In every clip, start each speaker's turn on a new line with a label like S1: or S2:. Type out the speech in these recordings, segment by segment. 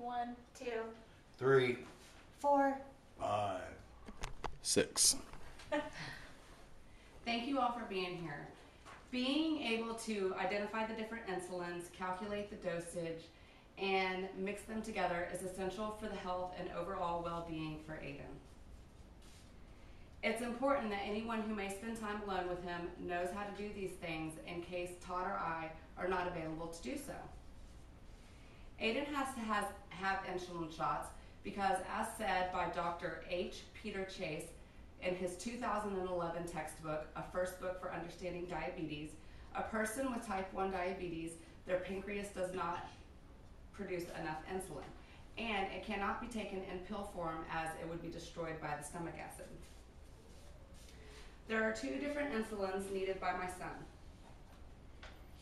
S1: 1, 2,
S2: 3,
S1: 4.
S2: 5, 6.
S3: Thank you all for being here. Being able to identify the different insulins, calculate the dosage, and mix them together is essential for the health and overall well-being for Aiden. It's important that anyone who may spend time alone with him knows how to do these things in case Todd or I are not available to do so. Aiden has to have insulin shots because, as said by Dr. H. Peter Chase in his 2011 textbook, A First Book for Understanding Diabetes, a person with type 1 diabetes, their pancreas does not produce enough insulin, and it cannot be taken in pill form as it would be destroyed by the stomach acid. There are 2 different insulins needed by my son.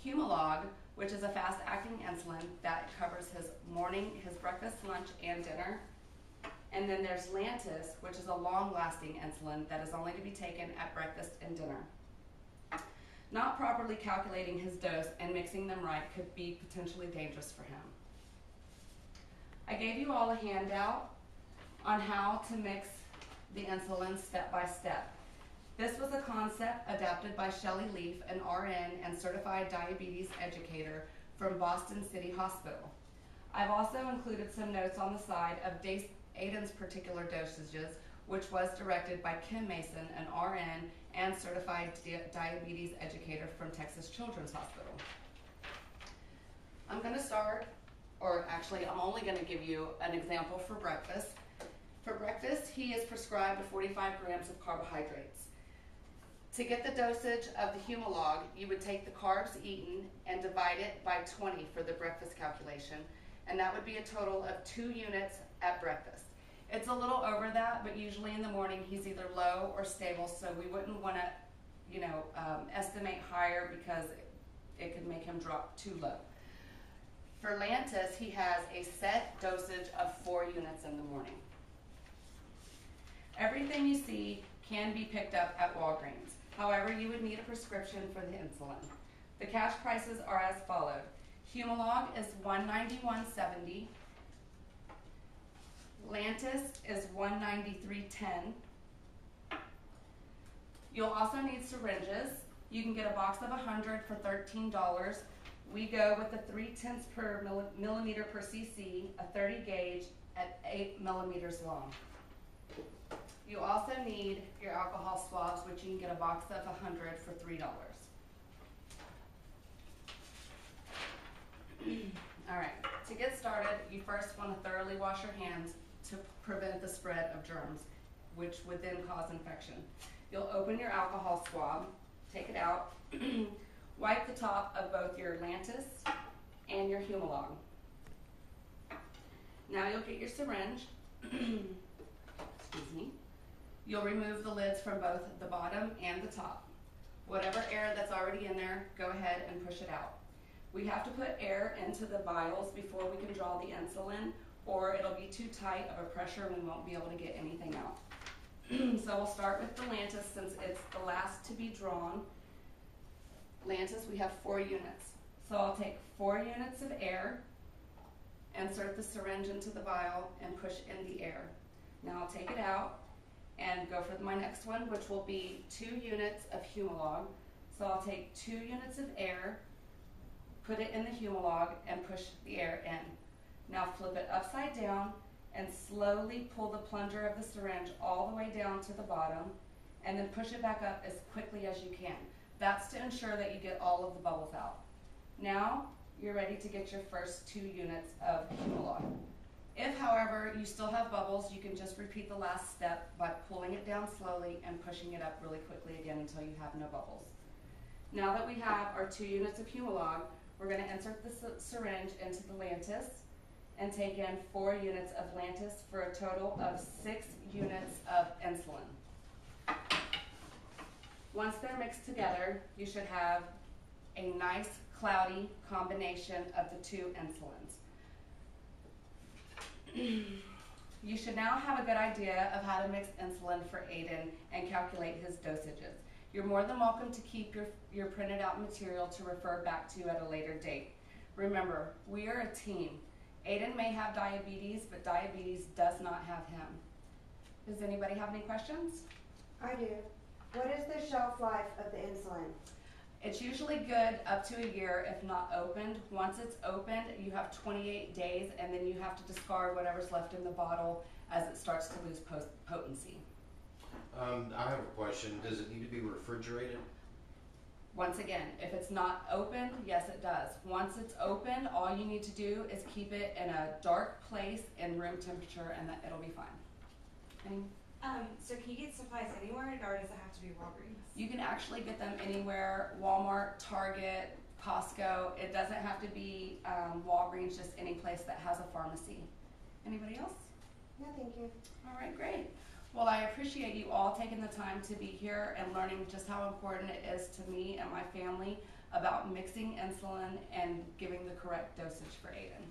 S3: Humalog, which is a fast-acting insulin that covers his morning, his breakfast, lunch, and dinner. And then there's Lantus, which is a long-lasting insulin that is only to be taken at breakfast and dinner. Not properly calculating his dose and mixing them right could be potentially dangerous for him. I gave you all a handout on how to mix the insulin step by step. This was a concept adapted by Shelley Leaf, an RN and certified diabetes educator from Boston City Hospital. I've also included some notes on the side of Aiden's particular dosages, which was directed by Kim Mason, an RN and certified diabetes educator from Texas Children's Hospital. I'm going to start, or actually I'm only going to give you an example for breakfast. For breakfast, he is prescribed 45 grams of carbohydrates. To get the dosage of the Humalog, you would take the carbs eaten and divide it by 20 for the breakfast calculation, and that would be a total of 2 units at breakfast. It's a little over that, but usually in the morning he's either low or stable, so we wouldn't want to, estimate higher because it could make him drop too low. For Lantus, he has a set dosage of 4 units in the morning. Everything you see can be picked up at Walgreens. However, you would need a prescription for the insulin. The cash prices are as followed. Humalog is $191.70. Lantus is $193.10. You'll also need syringes. You can get a box of 100 for $13. We go with the 3/10 per millimeter per cc, a 30 gauge at 8 millimeters long. You also need your alcohol swabs, which you can get a box of 100 for $3. All right, to get started, you first want to thoroughly wash your hands to prevent the spread of germs, which would then cause infection. You'll open your alcohol swab, take it out, wipe the top of both your Lantus and your Humalog. Now you'll get your syringe. Excuse me. You'll remove the lids from both the bottom and the top. Whatever air that's already in there, go ahead and push it out. We have to put air into the vials before we can draw the insulin, or it'll be too tight of a pressure and we won't be able to get anything out. So we'll start with the Lantus since it's the last to be drawn. Lantus, we have 4 units. So I'll take 4 units of air, insert the syringe into the vial, and push in the air. Now I'll take it out and go for my next one, which will be 2 units of Humalog. So I'll take 2 units of air, put it in the Humalog, and push the air in. Now flip it upside down and slowly pull the plunger of the syringe all the way down to the bottom, and then push it back up as quickly as you can. That's to ensure that you get all of the bubbles out. Now you're ready to get your first 2 units of Humalog. If, however, you still have bubbles, you can just repeat the last step by pulling it down slowly and pushing it up really quickly again until you have no bubbles. Now that we have our 2 units of Humalog, we're going to insert the syringe into the Lantus and take in 4 units of Lantus for a total of 6 units of insulin. Once they're mixed together, you should have a nice cloudy combination of the 2 insulins. You should now have a good idea of how to mix insulin for Aiden and calculate his dosages. You're more than welcome to keep your printed out material to refer back to at a later date. Remember, we are a team. Aiden may have diabetes, but diabetes does not have him. Does anybody have any questions?
S1: I do. What is the shelf life of the insulin?
S3: It's usually good up to a year if not opened. Once it's opened, you have 28 days, and then you have to discard whatever's left in the bottle as it starts to lose potency.
S4: I have a question. Does it need to be refrigerated?
S3: Once again, if it's not opened, yes it does. Once it's opened, all you need to do is keep it in a dark place in room temperature, and it'll be fine. Any?
S5: So can you get supplies anywhere, or does it have to be Walgreens?
S3: You can actually get them anywhere, Walmart, Target, Costco. It doesn't have to be Walgreens, just any place that has a pharmacy. Anybody else?
S1: No, thank you.
S3: All right, great. Well, I appreciate you all taking the time to be here and learning just how important it is to me and my family about mixing insulin and giving the correct dosage for Aiden.